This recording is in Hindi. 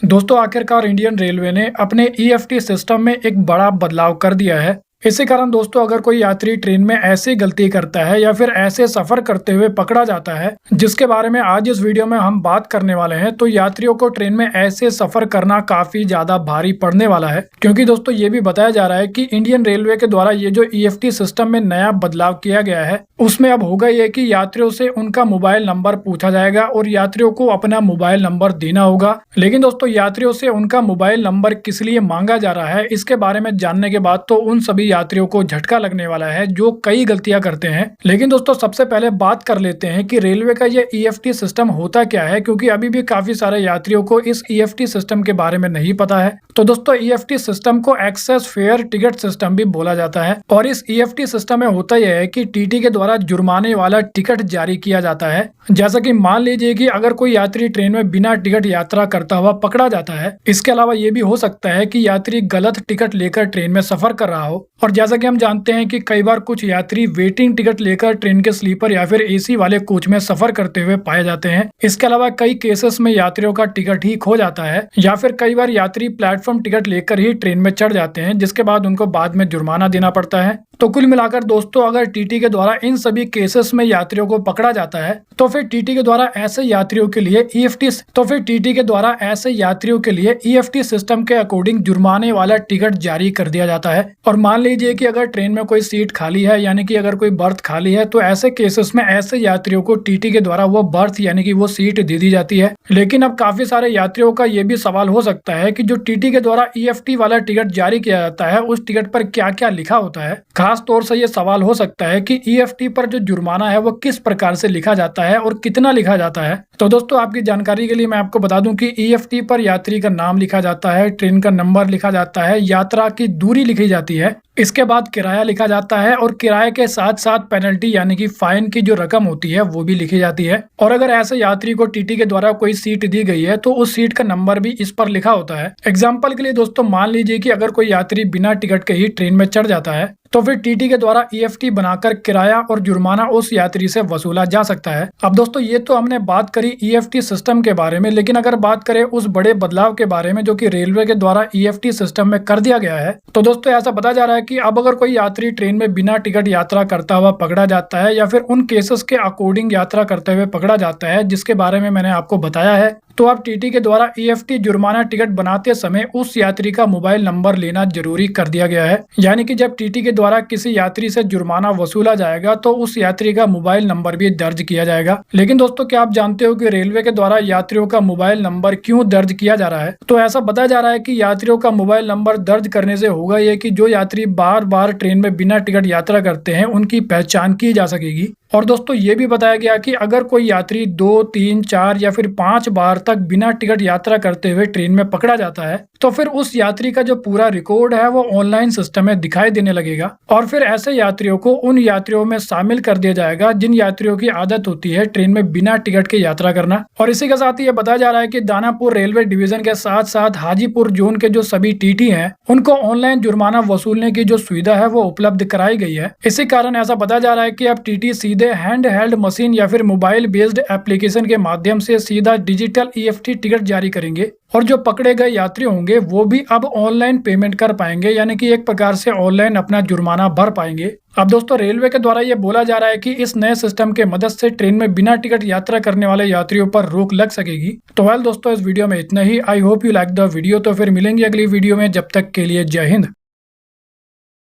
दोस्तों आखिरकार इंडियन रेलवे ने अपने ईएफटी सिस्टम में एक बड़ा बदलाव कर दिया है। इसी कारण दोस्तों अगर कोई यात्री ट्रेन में ऐसी गलती करता है या फिर ऐसे सफर करते हुए पकड़ा जाता है जिसके बारे में आज इस वीडियो में हम बात करने वाले हैं, तो यात्रियों को ट्रेन में ऐसे सफर करना काफी ज्यादा भारी पड़ने वाला है। क्योंकि दोस्तों ये भी बताया जा रहा है कि इंडियन रेलवे के द्वारा ये जो ईएफटी सिस्टम में नया बदलाव किया गया है उसमें अब होगा ये कि यात्रियों से उनका मोबाइल नंबर पूछा जाएगा और यात्रियों को अपना मोबाइल नंबर देना होगा। लेकिन दोस्तों यात्रियों से उनका मोबाइल नंबर किस लिए मांगा जा रहा है, इसके बारे में जानने के बाद तो उन सभी यात्रियों को झटका लगने वाला है जो कई गलतियां करते हैं। लेकिन दोस्तों सबसे पहले बात कर लेते हैं कि रेलवे का ये ईएफटी सिस्टम होता क्या है, क्योंकि अभी भी काफी सारे यात्रियों को इस ईएफटी सिस्टम के बारे में नहीं पता है। तो दोस्तों ईएफटी सिस्टम को एक्सेस फेयर टिकट सिस्टम भी बोला जाता है और इस ईएफटी सिस्टम में होता यह है कि टीटी के द्वारा जुर्माने वाला टिकट जारी किया जाता है। जैसा कि मान लीजिए कि अगर कोई यात्री ट्रेन में बिना टिकट यात्रा करता हुआ पकड़ा जाता है। इसके अलावा ये भी हो सकता है कि यात्री गलत टिकट लेकर ट्रेन में सफर कर रहा हो। और जैसा कि हम जानते हैं कि कई बार कुछ यात्री वेटिंग टिकट लेकर ट्रेन के स्लीपर या फिर एसी वाले कोच में सफर करते हुए पाए जाते हैं। इसके अलावा कई केसेस में यात्रियों का टिकट ही खो जाता है या फिर कई बार यात्री प्लेटफॉर्म टिकट लेकर ही ट्रेन में चढ़ जाते हैं, जिसके बाद उनको बाद में जुर्माना देना पड़ता है। तो कुल मिलाकर दोस्तों अगर टीटी के द्वारा इन सभी केसेस में यात्रियों को पकड़ा जाता है तो फिर टीटी के द्वारा ऐसे यात्रियों के लिए ईएफटी सिस्टम के अकॉर्डिंग जुर्माने वाला टिकट जारी कर दिया जाता है। और मान लीजिए कि अगर ट्रेन में कोई सीट खाली है, यानी कि अगर कोई बर्थ खाली है, तो ऐसे केसेस में ऐसे यात्रियों को टीटी के द्वारा वो बर्थ यानी कि वो सीट दे दी जाती है। लेकिन अब काफी सारे यात्रियों का ये भी सवाल हो सकता है कि जो टीटी के द्वारा ईएफटी वाला टिकट जारी किया जाता है उस टिकट पर क्या क्या लिखा होता है। खास तौर से ये सवाल हो सकता है कि ईएफटी पर जो जुर्माना है वो किस प्रकार से लिखा जाता है और कितना लिखा जाता है। तो दोस्तों आपकी जानकारी के लिए मैं आपको बता दूं कि ईएफटी पर यात्री का नाम लिखा जाता है, ट्रेन का नंबर लिखा जाता है, यात्रा की दूरी लिखी जाती है, इसके बाद किराया लिखा जाता है और किराए के साथ साथ पेनल्टी यानी कि फाइन की जो रकम होती है वो भी लिखी जाती है। और अगर ऐसे यात्री को टीटी के द्वारा कोई सीट दी गई है तो उस सीट का नंबर भी इस पर लिखा होता है। एग्जाम्पल के लिए दोस्तों मान लीजिए कि अगर कोई यात्री बिना टिकट के ही ट्रेन में चढ़ जाता है तो फिर टीटी के द्वारा ईएफटी बनाकर किराया और जुर्माना उस यात्री से वसूला जा सकता है। अब दोस्तों ये तो हमने बात करी ईएफटी सिस्टम के बारे में, लेकिन अगर बात करें उस बड़े बदलाव के बारे में जो कि रेलवे के द्वारा ईएफटी सिस्टम में कर दिया गया है, तो दोस्तों ऐसा बताया जा रहा है कि अब अगर कोई यात्री ट्रेन में बिना टिकट यात्रा करता हुआ पकड़ा जाता है या फिर उन केसेस के अकॉर्डिंग यात्रा करते हुए पकड़ा जाता है जिसके बारे में मैंने आपको बताया है, तो अब टीटी के द्वारा ईएफटी जुर्माना टिकट बनाते समय उस यात्री का मोबाइल नंबर लेना जरूरी कर दिया गया है। यानी कि जब टीटी के द्वारा किसी यात्री से जुर्माना वसूला जाएगा तो उस यात्री का मोबाइल नंबर भी दर्ज किया जाएगा। लेकिन दोस्तों क्या आप जानते हो कि रेलवे के द्वारा यात्रियों का मोबाइल नंबर क्यों दर्ज किया जा रहा है? तो ऐसा बताया जा रहा है कि यात्रियों का मोबाइल नंबर दर्ज करने से होगा ये कि जो यात्री बार बार ट्रेन में बिना टिकट यात्रा करते हैं उनकी पहचान की जा सकेगी। और दोस्तों ये भी बताया गया कि अगर कोई यात्री 2, 3, 4 या फिर 5 बार तक बिना टिकट यात्रा करते हुए ट्रेन में पकड़ा जाता है तो फिर उस यात्री का जो पूरा रिकॉर्ड है वो ऑनलाइन सिस्टम में दिखाई देने लगेगा और फिर ऐसे यात्रियों को उन यात्रियों में शामिल कर दिया जाएगा जिन यात्रियों की आदत होती है ट्रेन में बिना टिकट के यात्रा करना। और इसी के साथ ही ये बताया जा रहा है कि दानापुर रेलवे डिवीजन के साथ साथ हाजीपुर जोन के जो सभी टीटी हैं उनको ऑनलाइन जुर्माना वसूलने की जो सुविधा है वो उपलब्ध कराई गई है। इसी कारण ऐसा बताया जा रहा है कि अब टीटी सीधे हैंड हेल्ड मशीन या फिर मोबाइल बेस्ड एप्लीकेशन के माध्यम से सीधा डिजिटल ईएफटी टिकट जारी करेंगे और जो पकड़े गए यात्री होंगे वो भी अब ऑनलाइन पेमेंट कर पाएंगे, यानी कि एक प्रकार से ऑनलाइन अपना जुर्माना भर पाएंगे। अब दोस्तों रेलवे के द्वारा ये बोला जा रहा है कि इस नए सिस्टम के मदद से ट्रेन में बिना टिकट यात्रा करने वाले यात्रियों पर रोक लग सकेगी। तो वेल दोस्तों इस वीडियो में इतना ही। I hope you like the video. तो फिर मिलेंगे अगली वीडियो में, जब तक के लिए जय हिंद।